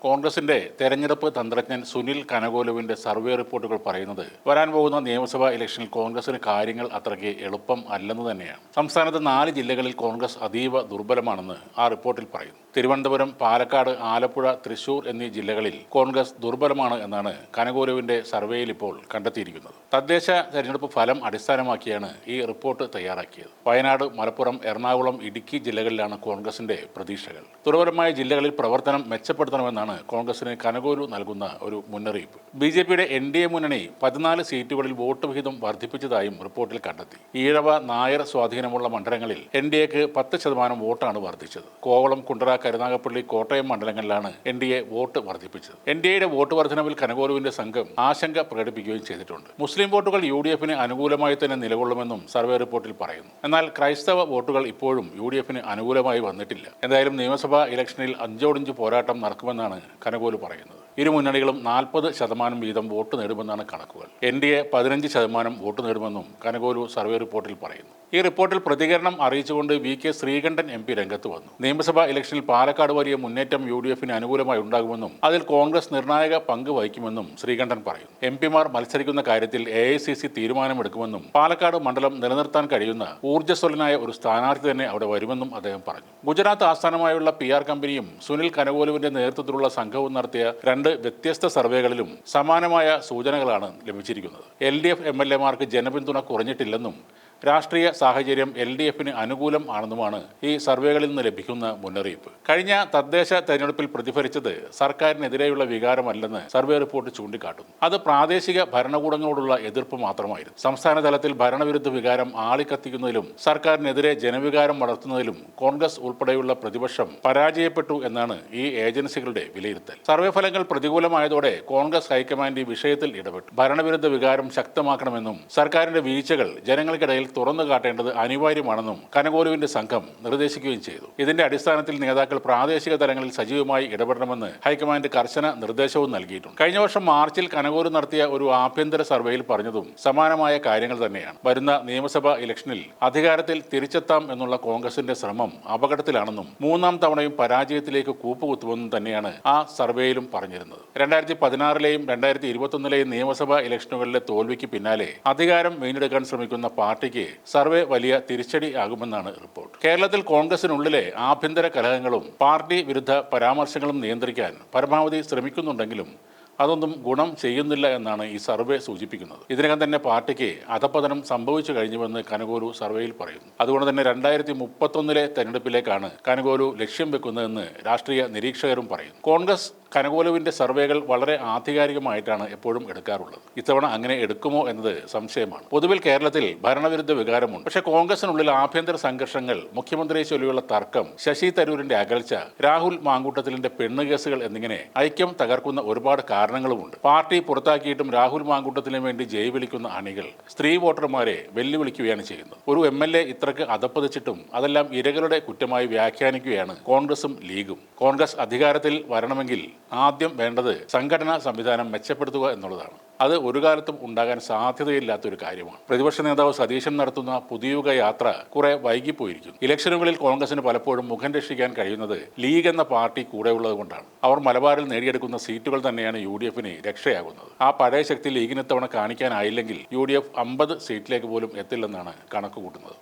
കോൺഗ്രസിന്റെ തെരഞ്ഞെടുപ്പ് തന്ത്രജ്ഞൻ സുനിൽ കനകോലുവിന്റെ സർവേ റിപ്പോർട്ടുകൾ പറയുന്നത് വരാൻ പോകുന്ന നിയമസഭാ ഇലക്ഷനിൽ കോൺഗ്രസിന് കാര്യങ്ങൾ അത്രയ്ക്ക് എളുപ്പം അല്ലെന്ന് തന്നെയാണ്. സംസ്ഥാനത്ത് 4 ജില്ലകളിൽ കോൺഗ്രസ് അതീവ ദുർബലമാണെന്ന് ആ റിപ്പോർട്ടിൽ പറയുന്നു. തിരുവനന്തപുരം, പാലക്കാട്, ആലപ്പുഴ, തൃശൂർ എന്നീ ജില്ലകളിൽ കോൺഗ്രസ് ദുർബലമാണ് എന്നാണ് കനകോലുവിന്റെ സർവേയിൽ ഇപ്പോൾ കണ്ടെത്തിയിരിക്കുന്നത്. തദ്ദേശ തെരഞ്ഞെടുപ്പ് ഫലം അടിസ്ഥാനമാക്കിയാണ് ഈ റിപ്പോർട്ട് തയ്യാറാക്കിയത്. വയനാട്, മലപ്പുറം, എറണാകുളം, ഇടുക്കി ജില്ലകളിലാണ് കോൺഗ്രസിന്റെ പ്രതീക്ഷകൾ. ദുർബലമായ ജില്ലകളിൽ പ്രവർത്തനം മെച്ചപ്പെടുത്തണമെന്നാണ് കോൺഗ്രസിന് കനകോലു നൽകുന്ന ഒരു മുന്നറിയിപ്പ്. ബി.ജെ.പിയുടെ എൻ.ഡി.എ മുന്നണി 14 സീറ്റുകളിൽ വോട്ട് വിഹിതം വർദ്ധിപ്പിച്ചതായും റിപ്പോർട്ടിൽ കണ്ടെത്തി. ഈഴവ, നായർ സ്വാധീനമുള്ള മണ്ഡലങ്ങളിൽ എൻ.ഡി.എക്ക് 10% വോട്ടാണ് വർദ്ധിച്ചത്. കോവളം, കുണ്ടറ, കരുനാഗപ്പള്ളി, കോട്ടയം മണ്ഡലങ്ങളിലാണ് എൻ.ഡി.എ വോട്ട് വർദ്ധിപ്പിച്ചത്. എൻ.ഡി.എയുടെ വോട്ട് വർധനവിൽ കനകോലുവിന്റെ സംഘം ആശങ്ക പ്രകടിപ്പിക്കുകയും ചെയ്തിട്ടുണ്ട്. മുസ്ലിം വോട്ടുകൾ യു.ഡി.എഫിന് അനുകൂലമായി തന്നെ നിലകൊള്ളുമെന്നും സർവേ റിപ്പോർട്ടിൽ പറയുന്നു. എന്നാൽ ക്രൈസ്തവ വോട്ടുകൾ ഇപ്പോഴും യു.ഡി.എഫിന് അനുകൂലമായി വന്നിട്ടില്ല. എന്തായാലും നിയമസഭാ ഇലക്ഷനിൽ 5-5 പോരാട്ടം നടക്കുമെന്നാണ് കനകോലു പറയുന്നത്. ഇരു മുന്നണികളും 40% വീതം വോട്ട് നേടുമെന്നാണ് കണക്കുകൾ. എൻ.ഡി.എ 15% വോട്ട് നേടുമെന്നും കനകോലു സർവേ റിപ്പോർട്ടിൽ പറയുന്നു. ഈ റിപ്പോർട്ടിൽ പ്രതികരണം അറിയിച്ചുകൊണ്ട് വി.കെ. ശ്രീകണ്ഠൻ എം.പി രംഗത്ത് വന്നു. നിയമസഭാ ഇലക്ഷനിൽ പാലക്കാട് വലിയ മുന്നേറ്റം യു.ഡി.എഫിന് അനുകൂലമായി ഉണ്ടാകുമെന്നും അതിൽ കോൺഗ്രസ് നിർണായക പങ്ക് വഹിക്കുമെന്നും ശ്രീകണ്ഠൻ പറയുന്നു. എം.പിമാർ മത്സരിക്കുന്ന കാര്യത്തിൽ എ.ഐ.സി.സി തീരുമാനമെടുക്കുമെന്നും പാലക്കാട് മണ്ഡലം നിലനിർത്താൻ കഴിയുന്ന ഊർജ്ജസ്വലനായ ഒരു സ്ഥാനാർത്ഥി തന്നെ അവിടെ വരുമെന്നും അദ്ദേഹം പറഞ്ഞു. ഗുജറാത്ത് ആസ്ഥാനമായുള്ള PR കമ്പനിയും സുനിൽ കനകോലുവിന്റെ നേതൃത്വത്തിലുള്ള സംഘവും നടത്തിയ 2 വ്യത്യസ്ത സർവേകളിലും സമാനമായ സൂചനകളാണ് ലഭിച്ചിരിക്കുന്നത്. LDF MLA-മാർക്ക് ജനപിന്തുണ കുറഞ്ഞിട്ടില്ലെന്നും രാഷ്ട്രീയ സാഹചര്യം LDFിന് അനുകൂലം ആണെന്നുമാണ് ഈ സർവേകളിൽ നിന്ന് ലഭിക്കുന്ന മുന്നറിയിപ്പ്. കഴിഞ്ഞ തദ്ദേശ തെരഞ്ഞെടുപ്പിൽ പ്രതിഫലിച്ചത് സർക്കാരിനെതിരെയുള്ള വികാരമല്ലെന്ന് സർവേ റിപ്പോർട്ട് ചൂണ്ടിക്കാട്ടുന്നു. അത് പ്രാദേശിക ഭരണകൂടങ്ങളോടുള്ള എതിർപ്പ് മാത്രമായിരുന്നു. സംസ്ഥാന തലത്തിൽ ഭരണവിരുദ്ധ വികാരം ആളിക്കത്തിക്കുന്നതിലും സർക്കാരിനെതിരെ ജനവികാരം വളർത്തുന്നതിലും കോൺഗ്രസ് ഉൾപ്പെടെയുള്ള പ്രതിപക്ഷം പരാജയപ്പെട്ടു എന്നാണ് ഈ ഏജൻസികളുടെ വിലയിരുത്തൽ. സർവേ ഫലങ്ങൾ പ്രതികൂലമായതോടെ കോൺഗ്രസ് ഹൈക്കമാൻഡ് ഈ വിഷയത്തിൽ ഇടപെട്ടു. ഭരണവിരുദ്ധ വികാരം ശക്തമാക്കണമെന്നും സർക്കാരിന്റെ വീഴ്ചകൾ ജനങ്ങൾക്കിടയിൽ തുറന്നു കാട്ടേണ്ടത് അനിവാര്യമാണെന്നും കനകോലുവിന്റെ സംഘം നിർദ്ദേശിക്കുകയും ചെയ്തു. ഇതിന്റെ അടിസ്ഥാനത്തിൽ നേതാക്കൾ പ്രാദേശിക തലങ്ങളിൽ സജീവമായി ഇടപെടണമെന്ന് ഹൈക്കമാൻഡ് കർശന നിർദ്ദേശവും നൽകിയിട്ടുണ്ട്. കഴിഞ്ഞ വർഷം മാർച്ചിൽ കനകോലു നടത്തിയ ഒരു ആഭ്യന്തര സർവേയിൽ പറഞ്ഞതും സമാനമായ കാര്യങ്ങൾ തന്നെയാണ്. വരുന്ന നിയമസഭാ ഇലക്ഷനിൽ അധികാരത്തിൽ തിരിച്ചെത്താം എന്നുള്ള കോൺഗ്രസിന്റെ ശ്രമം അപകടത്തിലാണെന്നും 3ാം തവണയും പരാജയത്തിലേക്ക് കൂപ്പുകുത്തുമെന്നും തന്നെയാണ് ആ സർവേയിലും പറഞ്ഞിരുന്നത്. 2016ലെയും 2021ലെയും നിയമസഭാ ഇലക്ഷനുകളിലെ തോൽവിക്ക് പിന്നാലെ അധികാരം വീണ്ടെടുക്കാൻ ശ്രമിക്കുന്ന പാർട്ടിക്ക് സർവേ വലിയ തിരിച്ചടി ആകുമെന്നാണ് റിപ്പോർട്ട്. കേരളത്തിൽ കോൺഗ്രസിനുള്ളിലെ ആഭ്യന്തര കലഹങ്ങളും പാർട്ടി വിരുദ്ധ പരാമർശങ്ങളും നിയന്ത്രിക്കാൻ പരമാവധി ശ്രമിക്കുന്നുണ്ടെങ്കിലും അതൊന്നും ഗുണം ചെയ്യുന്നില്ല എന്നാണ് ഈ സർവേ സൂചിപ്പിക്കുന്നത്. ഇതിനകം തന്നെ പാർട്ടിക്ക് അധപതനം സംഭവിച്ചു കഴിഞ്ഞുവെന്ന് കനകോലു സർവേയിൽ പറയുന്നു. അതുകൊണ്ട് തന്നെ 2031ലെ തെരഞ്ഞെടുപ്പിലേക്കാണ് കനകോലു ലക്ഷ്യം വെക്കുന്നതെന്ന് രാഷ്ട്രീയ നിരീക്ഷകരും പറയുന്നു. കോൺഗ്രസ് കനകോലുവിന്റെ സർവേകൾ വളരെ ആധികാരികമായിട്ടാണ് എപ്പോഴും എടുക്കാറുള്ളത്. ഇത്തവണ അങ്ങനെ എടുക്കുമോ എന്നത് സംശയമാണ്. പൊതുവിൽ കേരളത്തിൽ ഭരണവിരുദ്ധ വികാരമുണ്ട്. പക്ഷേ കോൺഗ്രസിനുള്ളിൽ ആഭ്യന്തര സംഘർഷങ്ങൾ, മുഖ്യമന്ത്രിയെ ചൊല്ലിയുള്ള തർക്കം, ശശി തരൂരിന്റെ അകൽച്ച, രാഹുൽ മാങ്കൂട്ടത്തിലിന്റെ പെണ്ണുകേസുകൾ എന്നിങ്ങനെ ഐക്യം തകർക്കുന്ന ഒരുപാട് കാരണങ്ങളുമുണ്ട്. പാർട്ടി പുറത്താക്കിയിട്ടും രാഹുൽ മാങ്കൂട്ടത്തിനു വേണ്ടി ജയ് വിളിക്കുന്ന അണികൾ സ്ത്രീ വോട്ടർമാരെ വെല്ലുവിളിക്കുകയാണ് ചെയ്യുന്നത്. ഒരു MLA ഇത്രക്ക് അധപ്പതിച്ചിട്ടും അതെല്ലാം ഇരകളുടെ കുറ്റമായി വ്യാഖ്യാനിക്കുകയാണ് കോൺഗ്രസും ലീഗും. കോൺഗ്രസ് അധികാരത്തിൽ വരണമെങ്കിൽ ആദ്യം വേണ്ടത് സംഘടനാ സംവിധാനം മെച്ചപ്പെടുത്തുക എന്നുള്ളതാണ്. അത് ഒരു കാലത്തും ഉണ്ടാകാൻ സാധ്യതയില്ലാത്തൊരു കാര്യമാണ്. പ്രതിപക്ഷ നേതാവ് സതീശൻ നടത്തുന്ന പുതിയുഗ യാത്ര കുറെ വൈകിപ്പോയിരിക്കുന്നു. ഇലക്ഷനുകളിൽ കോൺഗ്രസിന് പലപ്പോഴും മുഖം രക്ഷിക്കാൻ കഴിയുന്നത് ലീഗ് എന്ന പാർട്ടി കൂടെയുള്ളത് കൊണ്ടാണ്. അവർ മലബാറിൽ നേടിയെടുക്കുന്ന സീറ്റുകൾ തന്നെയാണ് UDFന് രക്ഷയാകുന്നത്. ആ പഴയ ശക്തി ലീഗിന് ഇത്തവണ കാണിക്കാനായില്ലെങ്കിൽ UDF 50 സീറ്റിലേക്ക് പോലും എത്തില്ലെന്നാണ് കണക്ക് കൂട്ടുന്നത്.